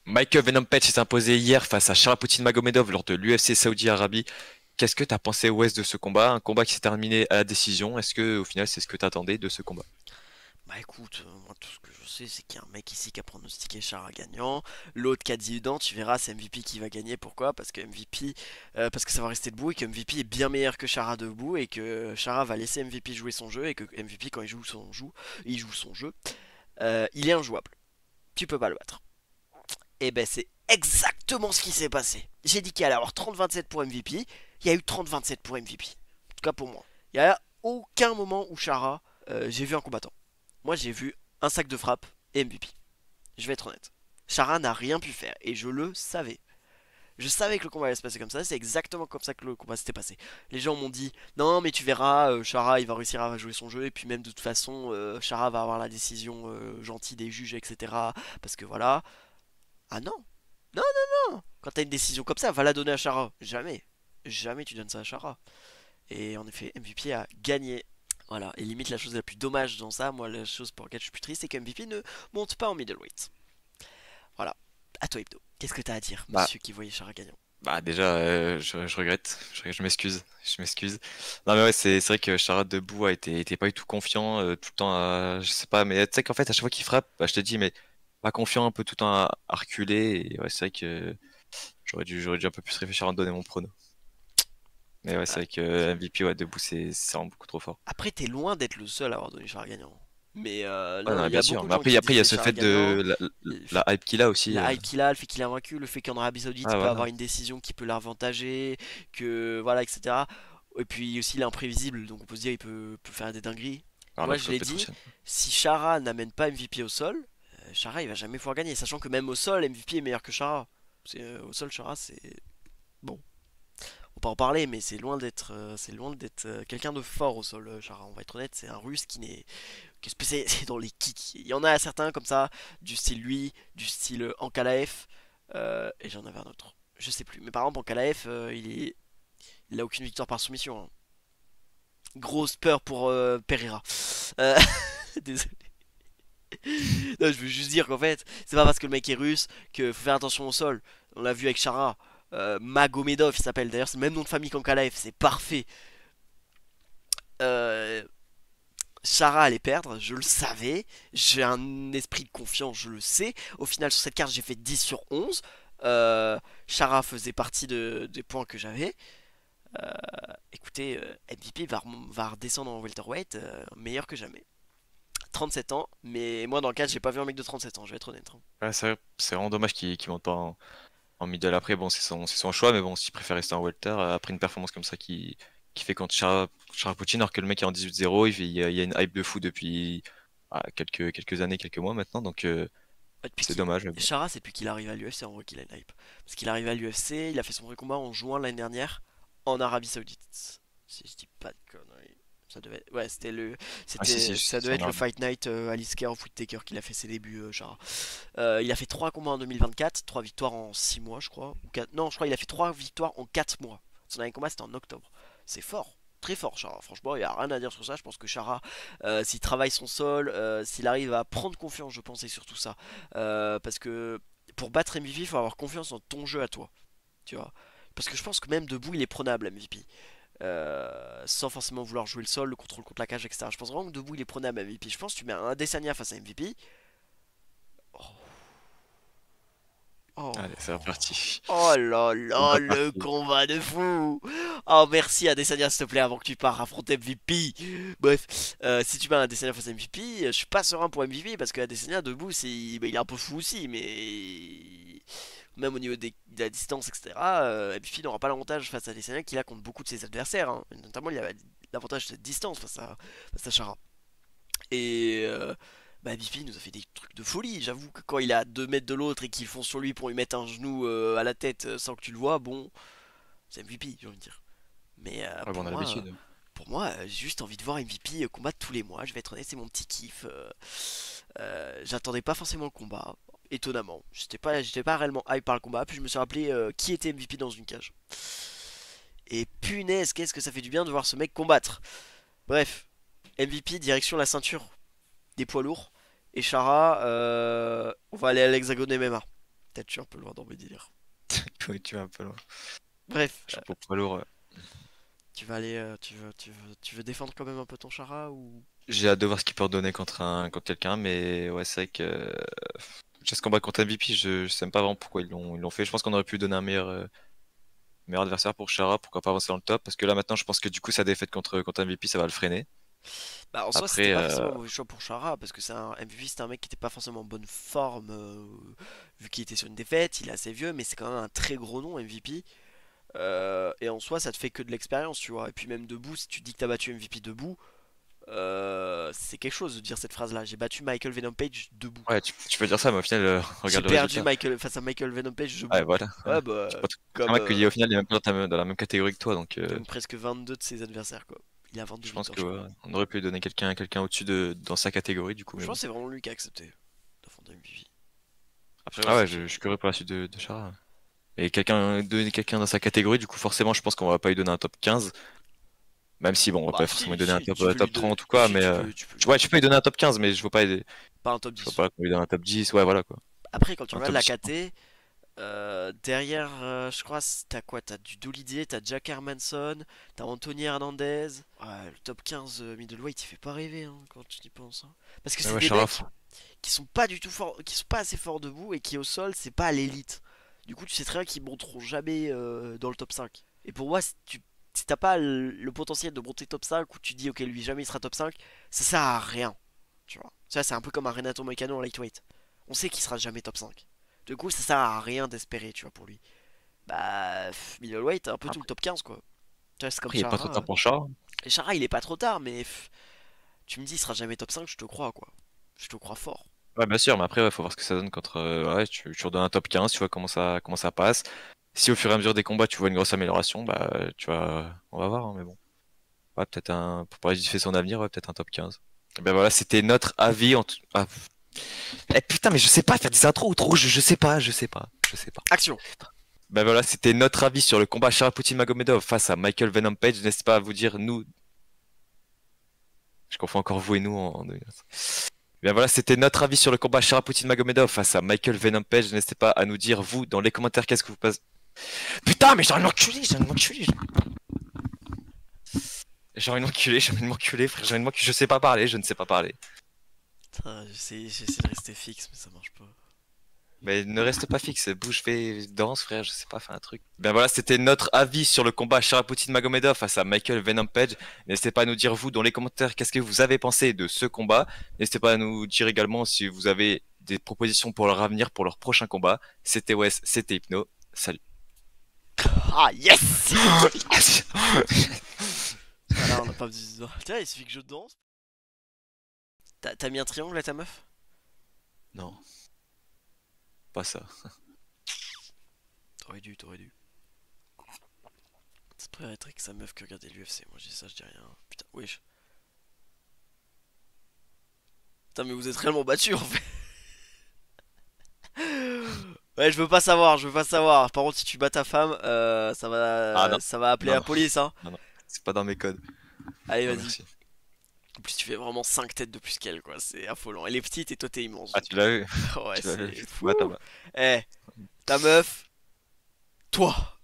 Michael Venom Page s'est imposé hier face à Sharapoutin Magomedov lors de l'UFC Saudi Arabie. Qu'est-ce que t'as pensé, Wes, de ce combat? Un combat qui s'est terminé à la décision. Est-ce que, au final, c'est ce que t'attendais de ce combat? Bah écoute, moi tout ce que je sais c'est qu'il y a un mec ici qui a pronostiqué Chara gagnant, l'autre qui a dit non, tu verras c'est MVP qui va gagner, pourquoi? Parce que MVP, parce que ça va rester debout et que MVP est bien meilleur que Chara debout et que Chara va laisser MVP jouer son jeu et que MVP quand il joue son jeu, il est injouable, tu peux pas le battre. Et ben c'est exactement ce qui s'est passé. J'ai dit qu'il allait avoir 30-27 pour MVP, il y a eu 30-27 pour MVP, en tout cas pour moi. Il y a aucun moment où Chara, j'ai vu un combattant. Moi, j'ai vu un sac de frappe et MVP. Je vais être honnête. Chara n'a rien pu faire et je le savais. Je savais que le combat allait se passer comme ça, c'est exactement comme ça que le combat s'était passé. Les gens m'ont dit non mais tu verras, Chara il va réussir à jouer son jeu et puis même de toute façon Chara va avoir la décision gentille des juges etc. Parce que voilà. Ah non, non non non. Quand t'as une décision comme ça, va la donner à Chara. Jamais, jamais tu donnes ça à Chara. Et en effet, MVP a gagné. Voilà, et limite la chose la plus dommage dans ça, moi la chose pour laquelle je suis plus triste, c'est que MVP ne monte pas en middleweight. Voilà, à toi Hebdo. Qu'est-ce que t'as à dire, Bah, monsieur qui voyait Chara gagnant? déjà, je regrette. Je m'excuse. Je m'excuse. Non, mais ouais, c'est vrai que Charlotte debout était pas du tout confiant, tout le temps je sais pas, mais tu sais qu'en fait, à chaque fois qu'il frappe, bah, je te dis, mais pas confiant, un peu tout le temps à reculer. Et ouais, c'est vrai que j'aurais dû un peu plus réfléchir à donner mon prono. Mais ouais, c'est Ah, vrai que MVP, ouais, debout, c'est vraiment beaucoup trop fort. après, t'es loin d'être le seul à avoir donné Chara gagnant. Mais Ouais, non, non, il y bien a sûr. beaucoup de Mais gens après, qui après, il y a disaient ce Chara fait gagnant. de Le la hype qu'il a aussi. La hype qu'il a, le fait qu'il a vaincu, le fait qu'en Arabie Saoudite il Ah, peut avoir voilà. une décision qui peut l'avantager, que voilà, etc. Et puis aussi il est imprévisible, donc on peut se dire il peut faire des dingueries. Moi Arnold je l'ai Petrosyan. dit, si Chara n'amène pas MVP au sol, Chara il va jamais pouvoir gagner, sachant que même au sol MVP est meilleur que Chara. Au sol Chara c'est bon, on peut en parler, mais c'est loin d'être quelqu'un de fort au sol. Chara, on va être honnête, c'est un Russe qui est spécialisé dans les kicks. Il y en a certains comme ça, du style lui, du style Ankalaev, et j'en avais un autre. Je sais plus. Mais par exemple, Ankalaev, il a aucune victoire par soumission, hein. Grosse peur pour Pereira. Euh, Désolé. Non, je veux juste dire qu'en fait, c'est pas parce que le mec est russe qu'il faut faire attention au sol. On l'a vu avec Chara. Magomedov, il s'appelle d'ailleurs, c'est le même nom de famille qu'Ankalaev, c'est parfait. Euh, Chara allait perdre, je le savais. J'ai un esprit de confiance, je le sais. Au final, sur cette carte, j'ai fait 10 sur 11. Chara faisait partie des points que j'avais. Écoutez, MVP va redescendre en welterweight meilleur que jamais. 37 ans, mais moi dans le cas, j'ai pas vu un mec de 37 ans, je vais être honnête, hein. Ouais, c'est vraiment dommage qu'il monte pas en middle après. Bon, c'est son choix, mais bon, s'il préfère rester en welter, après une performance comme ça qui fait contre Poutine, alors que le mec est en 18-0, il y a une hype de fou depuis quelques années, quelques mois maintenant, donc Depuis c'est qu'il... dommage, mais bon. Chara, c'est depuis qu'il arrive à l'UFC en vrai qu'il a une hype. Parce qu'il arrive à l'UFC, il a fait son vrai combat en juin l'année dernière en Arabie Saoudite. Si je dis pas de conneries. Ça devait... Ouais, Ah si, si, ça c'est devait en être le Arabie. Fight Night Alice Care of Whittaker qu'il a fait ses débuts, Chara. Il a fait 3 combats en 2024, 3 victoires en 6 mois, je crois. Non, je crois qu'il a fait 3 victoires en 4 mois. Son dernier combat, c'était en octobre. C'est fort. Très fort, Chara. Franchement, il n'y a rien à dire sur ça. Je pense que Chara, s'il travaille son sol, s'il arrive à prendre confiance, je pense, c'est surtout ça. Parce que pour battre MVP, il faut avoir confiance en ton jeu à toi. Tu vois. Parce que je pense que même debout, il est prenable, MVP. Sans forcément vouloir jouer le sol, le contrôle contre la cage, etc. Je pense vraiment que debout, il est prenable, MVP. Je pense que tu mets un Adesanya face à MVP. Oh, oh, Allez, c'est reparti. oh là C'est là, le reparti. combat de fou! Oh, merci Adesanya, s'il te plaît, avant que tu pars affronter MVP. Bref, si tu mets un Adesanya face à MVP, je suis pas serein pour MVP parce que Adesanya debout, bah, il est un peu fou aussi, mais même au niveau de la distance, etc. MVP n'aura pas l'avantage face à Adesanya qu'il a contre beaucoup de ses adversaires, hein. Notamment, il a l'avantage de cette distance face à Chara. Et bah, Bifi nous a fait des trucs de folie. J'avoue que quand il est à 2 mètres de l'autre et qu'ils fonce sur lui pour lui mettre un genou à la tête sans que tu le vois, bon, c'est MVP, j'ai envie de dire. Mais Ouais, bon, on a l'habitude. j'ai juste envie de voir MVP combattre tous les mois. Je vais être honnête, c'est mon petit kiff. J'attendais pas forcément le combat, étonnamment. J'étais pas réellement hype par le combat. Puis je me suis rappelé qui était MVP dans une cage. Et punaise, qu'est-ce que ça fait du bien de voir ce mec combattre. Bref, MVP direction la ceinture des poids lourds. Et Chara, on va aller à l'Hexagone MMA. Peut-être je suis un peu loin dans mes délires. Oui, tu es un peu loin. Bref, Je suis pour poids lourd. tu vas aller, tu veux défendre quand même un peu ton Chara ou... J'ai hâte de voir ce qu'il peut redonner contre quelqu'un, mais ouais, c'est vrai que j'ai ce combat contre MVP, je sais même pas vraiment pourquoi ils l'ont fait. Je pense qu'on aurait pu donner un meilleur adversaire pour Chara, pourquoi pas avancer dans le top, parce que là maintenant, je pense que du coup, sa défaite contre MVP, ça va le freiner. Bah en soi c'était Après, pas forcément un mauvais choix pour Chara parce que c'est un MVP, c'était un mec qui était pas forcément en bonne forme vu qu'il était sur une défaite, il est assez vieux mais c'est quand même un très gros nom MVP. Et en soi ça te fait que de l'expérience tu vois. Et puis même debout, si tu dis que t'as battu MVP debout, c'est quelque chose de dire cette phrase là. J'ai battu Michael Venom Page debout. ouais, tu peux dire ça, mais au final, J'ai regarde le perdu résultat. Michael face à Michael Venom Page Ouais, debout. voilà. Ouais bah C'est pas c'est un comme, mec qui au final il est même pas dans la même catégorie que toi, donc comme presque 22 de ses adversaires quoi. Il a 22 je pense victoires que je crois. ouais, on aurait pu donner quelqu'un au-dessus dans sa catégorie du coup, Je mais pense bon. que c'est vraiment lui qui a accepté d'affronter MVP. Après ouais Ah c'est ouais, qui... je suis curieux pour la suite de Chara. Et donner quelqu'un dans sa catégorie, du coup forcément je pense qu'on va pas lui donner un top 15. Même si bon, on va Bah pas forcément lui si, donner un si, tu peux lui top donner... 30 ou quoi, Si, mais tu peux lui donner ouais, un tu top peux lui 30. donner un top 15, mais Pas un top je vois 10. pas qu'on lui donne un top 10, ouais, voilà quoi. Après, quand tu Un regardes top la 10. KT, derrière, je crois, t'as quoi? T'as du Dolidé, t'as Jack Hermanson, t'as Anthony Hernandez. Ouais, le top 15 middleweight, il fait pas rêver hein, quand tu y penses, hein. Parce que Mais c'est ouais, des Chara, mecs qui sont pas du tout forts, qui sont pas assez forts debout et qui au sol, c'est pas à l'élite. Du coup, tu sais très bien qu'ils monteront jamais dans le top 5. Et pour moi, si t'as pas le potentiel de monter top 5 ou tu dis ok, lui jamais il sera top 5, ça sert à rien. Tu vois. Ça, c'est un peu comme un Renato Moicano en lightweight. On sait qu'il sera jamais top 5. Du coup, ça sert à rien d'espérer, tu vois, pour lui. Bah, middleweight, un peu tout le après, top 15, quoi. Tu vois, c'est comme il est pas trop Chara. tard pour Chara. Et Chara, il est pas trop tard, mais tu me dis, il sera jamais top 5, je te crois, quoi. Je te crois fort. Ouais, bien sûr, mais après, ouais, faut voir ce que ça donne contre. Ouais, tu redonnes un top 15, tu vois comment ça passe. Si au fur et à mesure des combats, tu vois une grosse amélioration, bah, on va voir, hein, mais bon. Ouais, peut-être pour pouvoir fait son avenir, ouais, peut-être un top 15. Et ben voilà, c'était notre avis Eh putain, mais je sais pas faire des intros ou trop, je sais pas. Action! Ben voilà, c'était notre avis sur le combat Sharapoutin Magomedov face à Michael Venom Page. N'hésitez pas à vous dire, nous, je confonds encore vous et nous Ben voilà, c'était notre avis sur le combat Sharapoutin Magomedov face à Michael Venom Page. N'hésitez pas à nous dire, vous, dans les commentaires, qu'est-ce que vous pensez. Putain, mais j'ai envie de m'enculer, j'ai envie de m'enculer. J'ai envie de m'enculer, j'ai envie de m'enculer, frère, j'ai envie de m'enculer. Je sais pas parler, je ne sais pas parler. Putain, j'essaie de rester fixe, mais ça marche pas. Mais ne reste pas fixe, bouge, fais, danse, frère, je sais pas, fais un truc. Ben voilà, c'était notre avis sur le combat Sharapoutin Magomedov face à Michael Venom Page. N'hésitez pas à nous dire, vous, dans les commentaires, qu'est-ce que vous avez pensé de ce combat. N'hésitez pas à nous dire également si vous avez des propositions pour leur avenir, pour leur prochain combat. C'était Wes, c'était Hypno. Salut. Ah, yes! Voilà, on a pas besoin. Tiens, il suffit que je danse. T'as mis un triangle à ta meuf? Non, pas ça. T'aurais dû, t'aurais dû. Ça pourrait être avec sa meuf que regardait l'UFC. Moi, je dis ça, je dis rien. Putain, wesh. Putain, mais vous êtes réellement battus en fait. Ouais, je veux pas savoir, je veux pas savoir. Par contre, si tu bats ta femme, Ah non, ça va appeler non, la non, police, hein. non, non, c'est pas dans mes codes. Allez, Non, vas-y. merci. En plus, tu fais vraiment 5 têtes de plus qu'elle, quoi. C'est affolant. Elle est petite et toi, t'es immense. Ah, Donc, tu l'as eu, ouais, tu l'as eu, c'est bah, fou. Eh, ta meuf, toi.